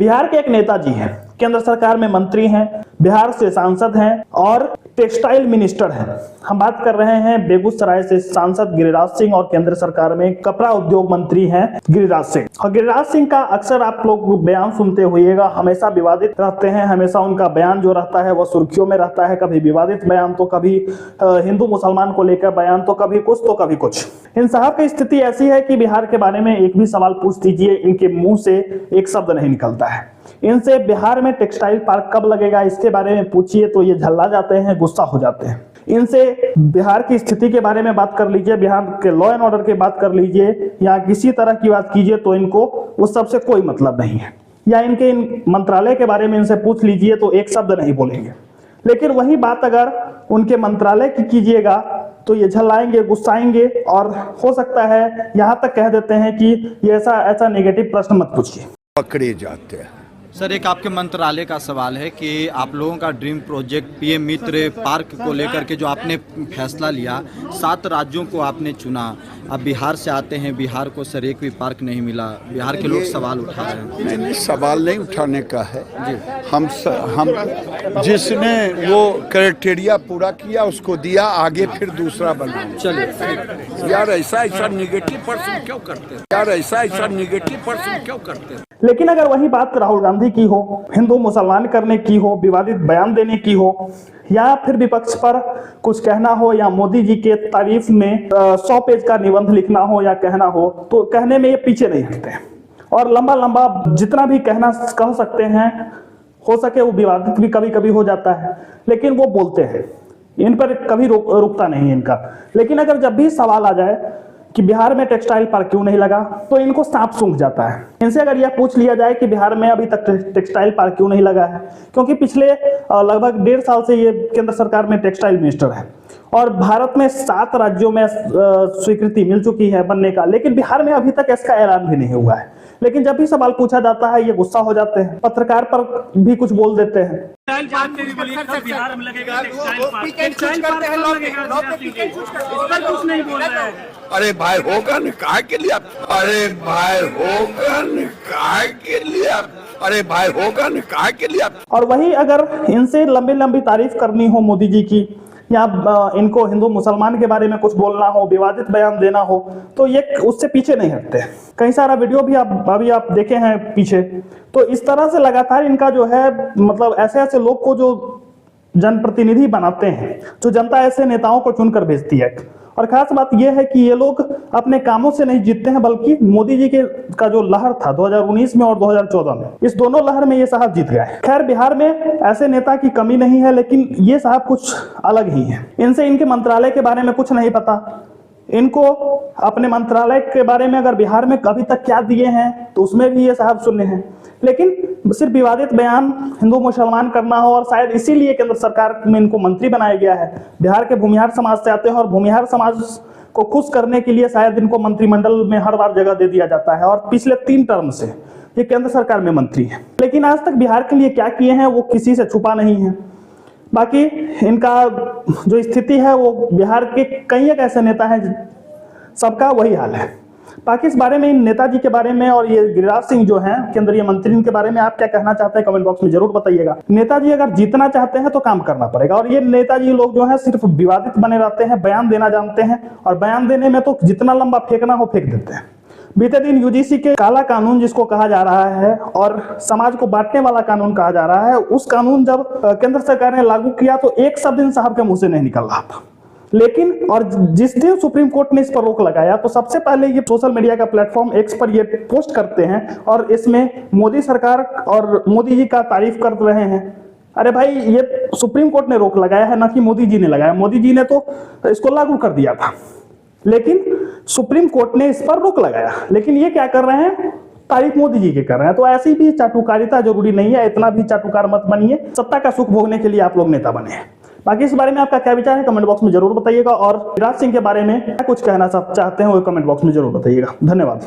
बिहार के एक नेताजी हैं, केंद्र सरकार में मंत्री हैं, बिहार से सांसद हैं और टेक्सटाइल मिनिस्टर हैं। हम बात कर रहे हैं बेगूसराय से सांसद गिरिराज सिंह और केंद्र सरकार में कपड़ा उद्योग मंत्री हैं गिरिराज सिंह। और गिरिराज सिंह का अक्सर आप लोग बयान सुनते होइएगा, हमेशा विवादित रहते हैं, हमेशा उनका बयान जो रहता है वह सुर्खियों में रहता है। कभी विवादित बयान तो कभी हिंदू मुसलमान को लेकर बयान, तो कभी कुछ तो कभी कुछ। इन साहब की स्थिति ऐसी है कि बिहार के बारे में एक भी सवाल पूछ दीजिए, इनके मुंह से एक शब्द नहीं निकलता है। इनसे बिहार में टेक्सटाइल पार्क कब लगेगा इसके बारे में पूछिए तो ये झल्ला जाते हैं, गुस्सा हो जाते हैं। इनसे बिहार की स्थिति के बारे में बात कर लीजिए, बिहार के लॉ एंड ऑर्डर की बात कर लीजिए या किसी तरह की बात कीजिए तो इनको उस सबसे कोई मतलब नहीं है। या इनके इन मंत्रालय के बारे में इनसे पूछ लीजिए तो एक शब्द नहीं बोलेंगे। लेकिन वही बात अगर उनके मंत्रालय की कीजिएगा तो ये झल्लाएंगे, गुस्साएंगे और हो सकता है यहाँ तक कह देते हैं कि ये ऐसा नेगेटिव प्रश्न मत पूछिए। पकड़े जाते हैं। सर, एक आपके मंत्रालय का सवाल है कि आप लोगों का ड्रीम प्रोजेक्ट पीएम मित्र पार्क को लेकर के जो आपने फैसला लिया, 7 राज्यों को आपने चुना, अब बिहार से आते हैं, बिहार को सर एक भी पार्क नहीं मिला, बिहार के लोग सवाल उठा रहे हैं। नहीं, सवाल नहीं उठाने का है जी। हम जिसने वो क्राइटेरिया पूरा किया उसको दिया, आगे फिर दूसरा बना। चलिए यार ऐसा निगेटिव पर्सन क्यों करते हैं? यार ऐसा निगेटिव पर्सन क्यों करते हैं? लेकिन अगर वही बात राहुल गांधी की हो, हिंदू मुसलमान करने की हो, विवादित बयान देने की हो, या फिर विपक्ष पर कुछ कहना हो, या मोदी जी के तारीफ में 100 पेज का निबंध लिखना हो या कहना हो, तो कहने में ये पीछे नहीं हटते हैं। और लंबा लंबा जितना भी कह सकते हैं, हो सके वो विवादित भी कभी कभी हो जाता है, लेकिन वो बोलते हैं, इन पर कभी रुकता नहीं है इनका। लेकिन अगर जब भी सवाल आ जाए कि बिहार में टेक्सटाइल पार्क क्यों नहीं लगा, तो इनको सांप सूंघ जाता है। इनसे अगर यह पूछ लिया जाए कि बिहार में अभी तक टेक्सटाइल पार्क क्यों नहीं लगा है, क्योंकि पिछले लगभग 1.5 साल से ये केंद्र सरकार में टेक्सटाइल मिनिस्टर है और भारत में 7 राज्यों में स्वीकृति मिल चुकी है बनने का, लेकिन बिहार में अभी तक इसका ऐलान भी नहीं हुआ है। लेकिन जब भी सवाल पूछा जाता है ये गुस्सा हो जाते हैं, पत्रकार पर भी कुछ बोल देते हैं। बिहार में लगेगा टेक्सटाइल पार्क। अरे भाई होगा न काहे के लिए? अरे भाई होगा न काहे के लिए? अरे भाई होगा न काहे के लिए? और वही अगर इनसे लंबी लंबी तारीफ करनी हो मोदी जी की, या इनको हिंदू मुसलमान के बारे में कुछ बोलना हो, विवादित बयान देना हो, तो ये उससे पीछे नहीं हटते। कई सारा वीडियो भी अभी आप देखे हैं पीछे, तो इस तरह से लगातार इनका जो है मतलब ऐसे लोग को जो जनप्रतिनिधि बनाते हैं, जो जनता ऐसे नेताओं को चुनकर भेजती है। और खास बात यह है कि ये लोग अपने कामों से नहीं जीतते हैं, बल्कि मोदी जी का जो लहर था 2019 में और 2014 में, इस दोनों लहर में ये साहब जीत गए। खैर, बिहार में ऐसे नेता की कमी नहीं है, लेकिन ये साहब कुछ अलग ही हैं। इनसे इनके मंत्रालय के बारे में कुछ नहीं पता। इनको अपने मंत्रालय के बारे में अगर बिहार में कभी तक क्या दिए हैं तो उसमें भी ये साहब सुनने हैं, लेकिन सिर्फ विवादित बयान हिंदू मुसलमान करना हो, और शायद इसीलिए केंद्र सरकार में इनको मंत्री बनाया गया है। बिहार के भूमिहार समाज से आते हैं और भूमिहार समाज को खुश करने के लिए शायद इनको मंत्रिमंडल में हर बार जगह दे दिया जाता है, और पिछले 3 टर्म से ये केंद्र सरकार में मंत्री है। लेकिन आज तक बिहार के लिए क्या किए हैं वो किसी से छुपा नहीं है। बाकी इनका जो स्थिति है वो बिहार के कई एक ऐसे नेता हैं, सबका वही हाल है। बाकी इस बारे में, इन नेताजी के बारे में और ये गिरिराज सिंह जो हैं केंद्रीय मंत्री, इनके बारे में आप क्या कहना चाहते हैं कमेंट बॉक्स में जरूर बताइएगा। नेताजी अगर जीतना चाहते हैं तो काम करना पड़ेगा, और ये नेताजी लोग जो है सिर्फ विवादित बने रहते हैं, बयान देना जानते हैं, और बयान देने में तो जितना लंबा फेंकना हो फेंक देते हैं। बीते दिन यूजीसी के काला कानून जिसको कहा जा रहा है और समाज को बांटने वाला कानून कहा जा रहा है, उस कानून जब केंद्र सरकार ने लागू किया तो एक शब्द इन साहब के मुंह से नहीं निकल रहा था। लेकिन और जिस दिन सुप्रीम कोर्ट ने इस पर रोक लगाया तो सबसे पहले ये सोशल मीडिया का प्लेटफॉर्म एक्स पर ये पोस्ट करते हैं और इसमें मोदी सरकार और मोदी जी का तारीफ कर रहे हैं। अरे भाई, ये सुप्रीम कोर्ट ने रोक लगाया है, ना कि मोदी जी ने लगाया। मोदी जी ने तो इसको लागू कर दिया था, लेकिन सुप्रीम कोर्ट ने इस पर रोक लगाया। लेकिन ये क्या कर रहे हैं, तारीफ मोदी जी के कर रहे हैं। तो ऐसी भी चाटुकारिता जरूरी नहीं है, इतना भी चाटुकार मत बनिए। सत्ता का सुख भोगने के लिए आप लोग नेता बने हैं। बाकी इस बारे में आपका क्या विचार है कमेंट बॉक्स में जरूर बताइएगा, और गिरिराज सिंह के बारे में क्या कुछ कहना चाहते हैं वो कमेंट बॉक्स में जरूर बताइएगा। धन्यवाद।